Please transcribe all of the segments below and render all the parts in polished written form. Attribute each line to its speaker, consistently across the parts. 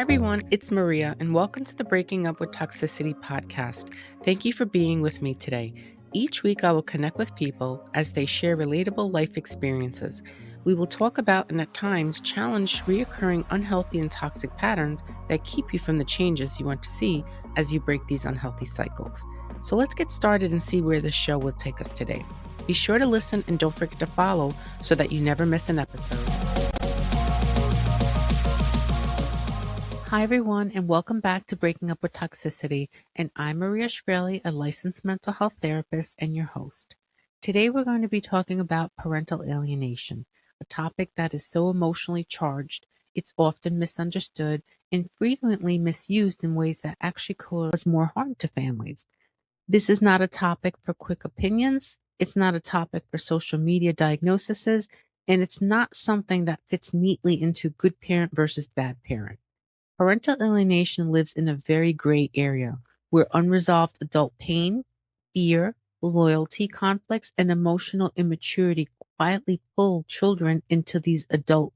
Speaker 1: everyone, it's Maria, and welcome to the Breaking Up With Toxicity podcast. Thank you for being with me today. Each week, I will connect with people as they share relatable life experiences. We will talk about and at times challenge reoccurring unhealthy and toxic patterns that keep you from the changes you want to see as you break these unhealthy cycles. So let's get started and see where this show will take us today. Be sure to listen and don't forget to follow so that you never miss an episode. Hi, everyone, and welcome back to Breaking Up With Toxicity. And I'm Maria Shkreli, a licensed mental health therapist and your host. Today, we're going to be talking about parental alienation, a topic that is so emotionally charged, it's often misunderstood and frequently misused in ways that actually cause more harm to families. This is not a topic for quick opinions. It's not a topic for social media diagnoses, and it's not something that fits neatly into good parent versus bad parent. Parental alienation lives in a very gray area where unresolved adult pain, fear, loyalty conflicts, and emotional immaturity quietly pull children into these adult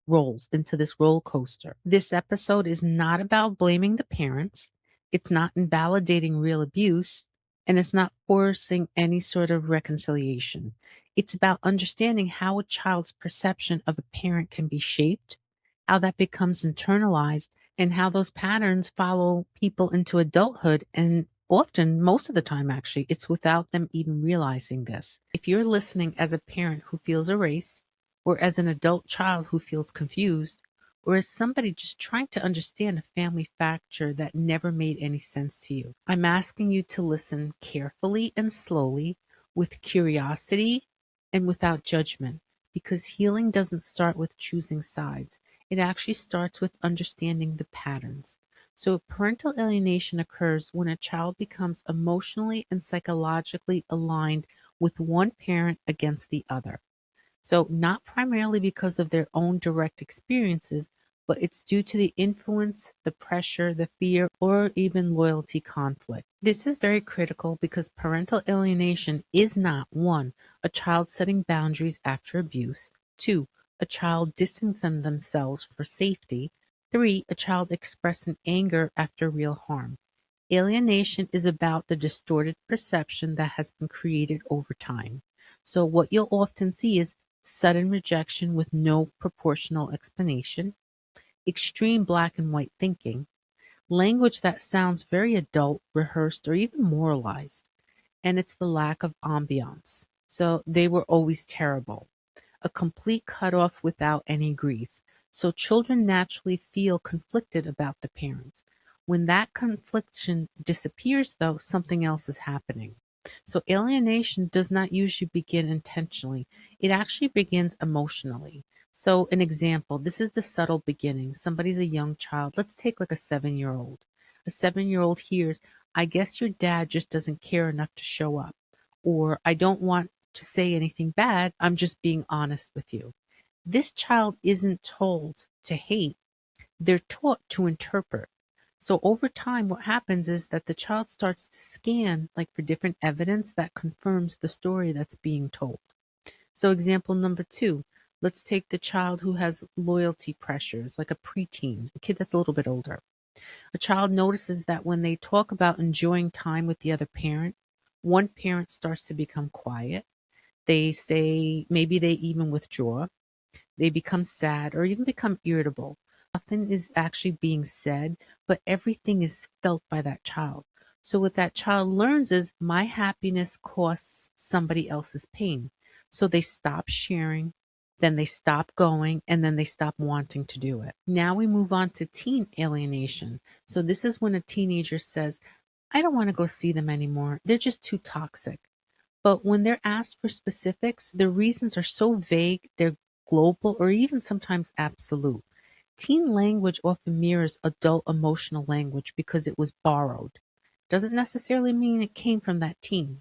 Speaker 1: roles, into this roller coaster. This episode is not about blaming the parents. It's not invalidating real abuse, and it's not forcing any sort of reconciliation. It's about understanding how a child's perception of a parent can be shaped, how that becomes internalized, and how those patterns follow people into adulthood. And often, most of the time, actually, it's without them even realizing this. If you're listening as a parent who feels erased, or as an adult child who feels confused, or as somebody just trying to understand a family fracture that never made any sense to you, I'm asking you to listen carefully and slowly, with curiosity and without judgment, because healing doesn't start with choosing sides. It actually starts with understanding the patterns. So parental alienation occurs when a child becomes emotionally and psychologically aligned with one parent against the other. So not primarily because of their own direct experiences, but it's due to the influence, the pressure, the fear, or even loyalty conflict. This is very critical because parental alienation is not 1, a child setting boundaries after abuse, 2, a child distancing themselves for safety, 3, a child expressing anger after real harm. Alienation is about the distorted perception that has been created over time. So what you'll often see is sudden rejection with no proportional explanation, extreme black and white thinking, language that sounds very adult, rehearsed, or even moralized, and it's the lack of ambiance. So they were always terrible, a complete cutoff without any grief. So children naturally feel conflicted about the parents. When that confliction disappears, though, something else is happening. So alienation does not usually begin intentionally. It actually begins emotionally. So an example, this is the subtle beginning. Somebody's a young child. Let's take like a 7-year-old. A 7-year-old hears, I guess your dad just doesn't care enough to show up. Or I don't want to say anything bad. I'm just being honest with you. This child isn't told to hate. They're taught to interpret. So over time, what happens is that the child starts to scan like for different evidence that confirms the story that's being told. So example number 2, let's take the child who has loyalty pressures, like a preteen, a kid that's a little bit older. A child notices that when they talk about enjoying time with the other parent, one parent starts to become quiet. They say, maybe they even withdraw. They become sad or even become irritable. Nothing is actually being said, but everything is felt by that child. So what that child learns is my happiness costs somebody else's pain. So they stop sharing, then they stop going, and then they stop wanting to do it. Now we move on to teen alienation. So this is when a teenager says, I don't want to go see them anymore. They're just too toxic. But when they're asked for specifics, the reasons are so vague, they're global, or even sometimes absolute. Teen language often mirrors adult emotional language because it was borrowed. Doesn't necessarily mean it came from that teen.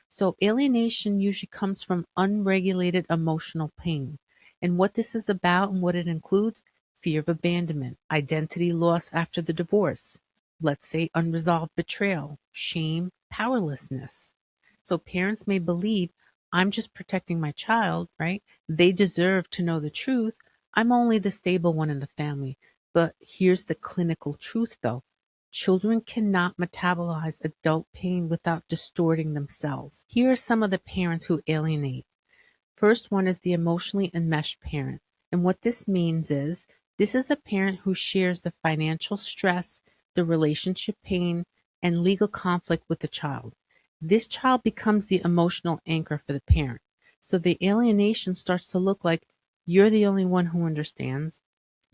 Speaker 1: So alienation usually comes from unregulated emotional pain. And what this is about and what it includes, fear of abandonment, identity loss after the divorce, let's say unresolved betrayal, shame, powerlessness. So parents may believe, I'm just protecting my child, right? They deserve to know the truth. I'm only the stable one in the family. But here's the clinical truth though. Children cannot metabolize adult pain without distorting themselves. Here are some of the parents who alienate. First one is the emotionally enmeshed parent. And what this means is this is a parent who shares the financial stress, the relationship pain, and legal conflict with the child. This child becomes the emotional anchor for the parent. So the alienation starts to look like you're the only one who understands.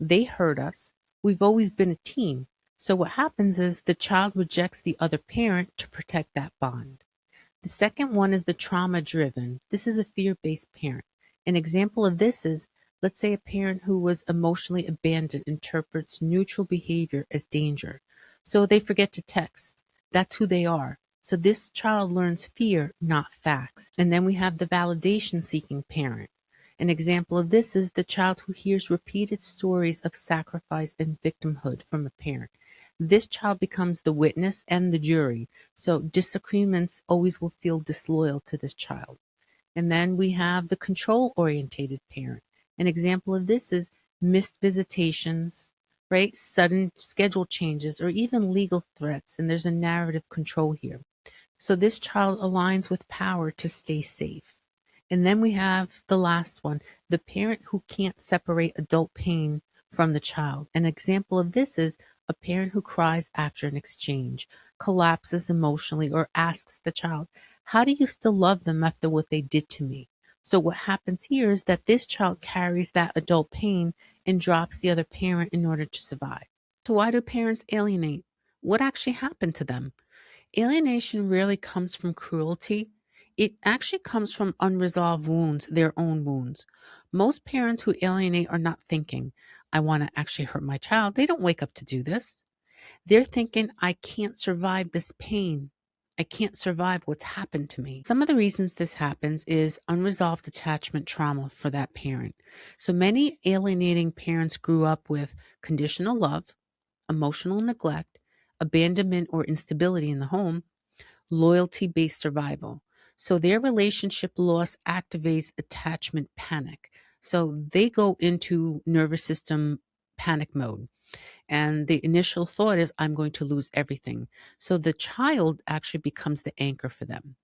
Speaker 1: They hurt us. We've always been a team. So what happens is the child rejects the other parent to protect that bond. The second one is the trauma driven. This is a fear based parent. An example of this is, let's say, a parent who was emotionally abandoned interprets neutral behavior as danger. So they forget to text. That's who they are. So this child learns fear, not facts. And then we have the validation seeking parent. An example of this is the child who hears repeated stories of sacrifice and victimhood from a parent. This child becomes the witness and the jury. So disagreements always will feel disloyal to this child. And then we have the control orientated parent. An example of this is missed visitations, right? Sudden schedule changes or even legal threats. And there's a narrative control here. So this child aligns with power to stay safe. And then we have the last one, the parent who can't separate adult pain from the child. An example of this is a parent who cries after an exchange, collapses emotionally, or asks the child, how do you still love them after what they did to me? So what happens here is that this child carries that adult pain and drops the other parent in order to survive. So why do parents alienate? What actually happened to them? Alienation rarely comes from cruelty. It actually comes from unresolved wounds, their own wounds. Most parents who alienate are not thinking, I want to actually hurt my child. They don't wake up to do this. They're thinking, I can't survive this pain. I can't survive what's happened to me. Some of the reasons this happens is unresolved attachment trauma for that parent. So many alienating parents grew up with conditional love, emotional neglect, abandonment or instability in the home, loyalty based survival. So their relationship loss activates attachment panic. So they go into nervous system panic mode. And the initial thought is, I'm going to lose everything. So the child actually becomes the anchor for them.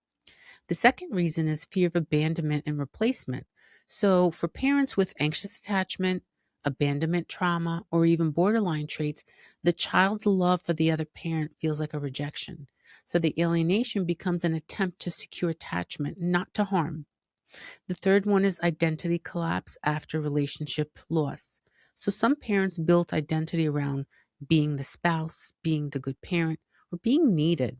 Speaker 1: The second reason is fear of abandonment and replacement. So, for parents with anxious attachment, abandonment trauma, or even borderline traits, the child's love for the other parent feels like a rejection. So, the alienation becomes an attempt to secure attachment, not to harm. The third one is identity collapse after relationship loss. So, some parents built identity around being the spouse, being the good parent, or being needed.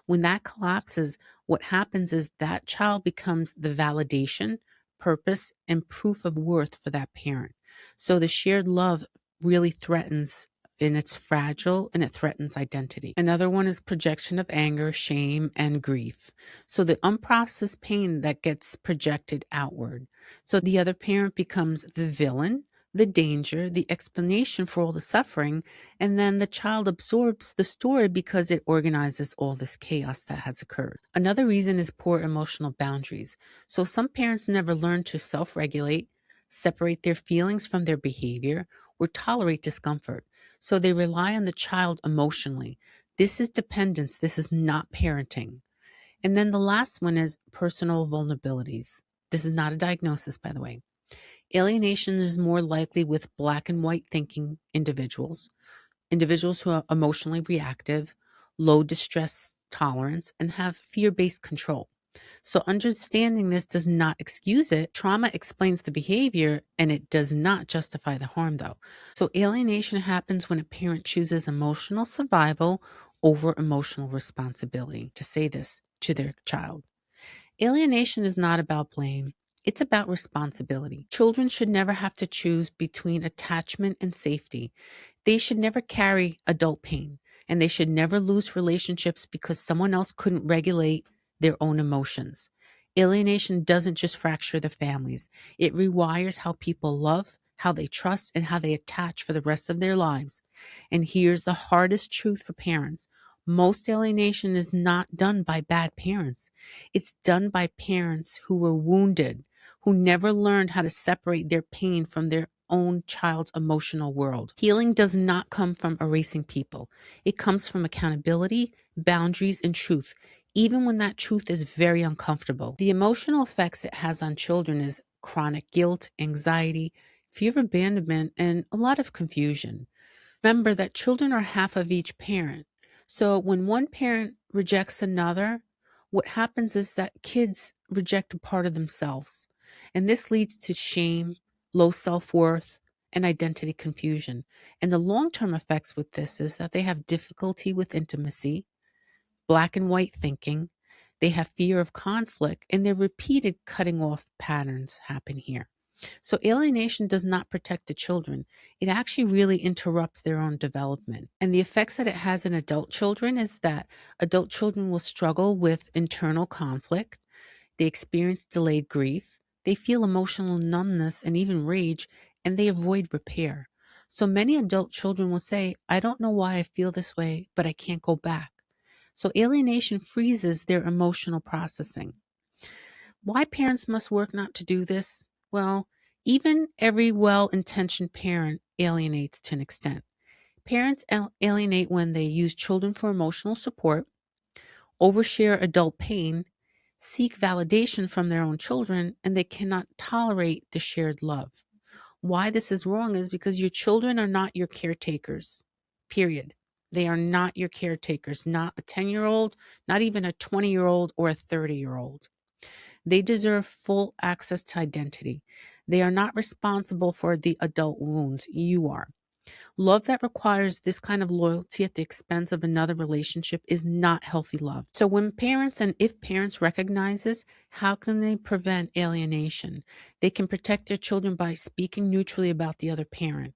Speaker 1: When that collapses, what happens is that child becomes the validation, purpose, and proof of worth for that parent. So the shared love really threatens, and it's fragile and it threatens identity. Another one is projection of anger, shame, and grief. So the unprocessed pain that gets projected outward. So the other parent becomes the villain, the danger, the explanation for all the suffering, and then the child absorbs the story because it organizes all this chaos that has occurred. Another reason is poor emotional boundaries. So some parents never learn to self regulate, separate their feelings from their behavior, or tolerate discomfort. So they rely on the child emotionally. This is dependence. This is not parenting. And then the last one is personal vulnerabilities. This is not a diagnosis, by the way. Alienation is more likely with black and white thinking individuals, individuals who are emotionally reactive, low distress tolerance, and have fear based control. So, understanding this does not excuse it. Trauma explains the behavior and it does not justify the harm, though. So, alienation happens when a parent chooses emotional survival over emotional responsibility, to say this to their child. Alienation is not about blame. It's about responsibility. Children should never have to choose between attachment and safety. They should never carry adult pain, and they should never lose relationships because someone else couldn't regulate their own emotions. Alienation doesn't just fracture the families, it rewires how people love, how they trust, and how they attach for the rest of their lives. And here's the hardest truth for parents: most alienation is not done by bad parents. It's done by parents who were wounded, who never learned how to separate their pain from their own child's emotional world. Healing does not come from erasing people. It comes from accountability, boundaries, and truth, even when that truth is very uncomfortable. The emotional effects it has on children is chronic guilt, anxiety, fear of abandonment, and a lot of confusion. Remember that children are half of each parent. So when one parent rejects another, what happens is that kids reject a part of themselves. And this leads to shame, low self worth, and identity confusion. And the long term effects with this is that they have difficulty with intimacy, black and white thinking, they have fear of conflict, and their repeated cutting off patterns happen here. So alienation does not protect the children. It actually really interrupts their own development. And the effects that it has in adult children is that adult children will struggle with internal conflict. They experience delayed grief. They feel emotional numbness and even rage, and they avoid repair. So many adult children will say, I don't know why I feel this way, but I can't go back. So alienation freezes their emotional processing. Why parents must work not to do this? Well, even every well intentioned parent alienates to an extent. Parents alienate when they use children for emotional support, overshare adult pain, seek validation from their own children, and they cannot tolerate the shared love. Why this is wrong is because your children are not your caretakers, period. They are not your caretakers, not a 10-year-old, not even a 20-year-old or a 30-year-old. They deserve full access to identity. They are not responsible for the adult wounds. You are. Love that requires this kind of loyalty at the expense of another relationship is not healthy love. So when parents and if parents recognize this, how can they prevent alienation? They can protect their children by speaking neutrally about the other parent,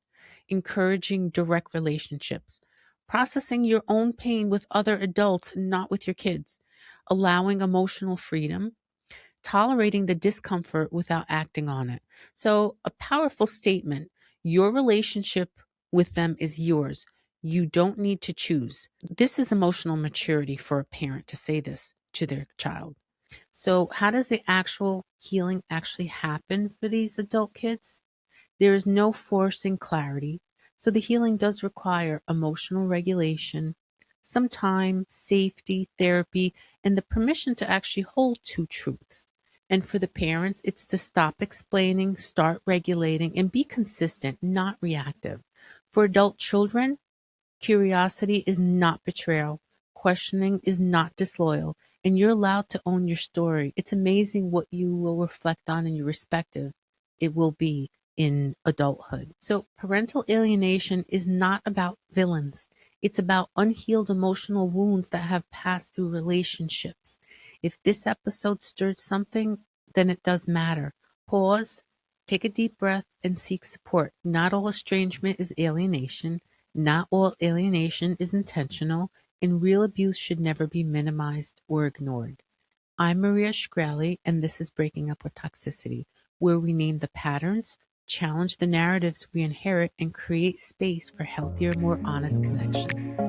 Speaker 1: encouraging direct relationships, processing your own pain with other adults, not with your kids, allowing emotional freedom, tolerating the discomfort without acting on it. So, a powerful statement: your relationship with them is yours. You don't need to choose. This is emotional maturity for a parent to say this to their child. So, how does the actual healing actually happen for these adult kids? There is no forcing clarity. So the healing does require emotional regulation, some time, safety, therapy, and the permission to actually hold two truths. And for the parents, it's to stop explaining, start regulating, and be consistent, not reactive. For adult children, curiosity is not betrayal. Questioning is not disloyal. And you're allowed to own your story. It's amazing what you will reflect on in your respective it will be in adulthood. So parental alienation is not about villains. It's about unhealed emotional wounds that have passed through relationships. If this episode stirred something, then it does matter. Pause, take a deep breath, and seek support. Not all estrangement is alienation. Not all alienation is intentional, and real abuse should never be minimized or ignored. I'm Maria Shkreli, and this is Breaking Up With Toxicity, where we name the patterns, challenge the narratives we inherit, and create space for healthier, more honest connection.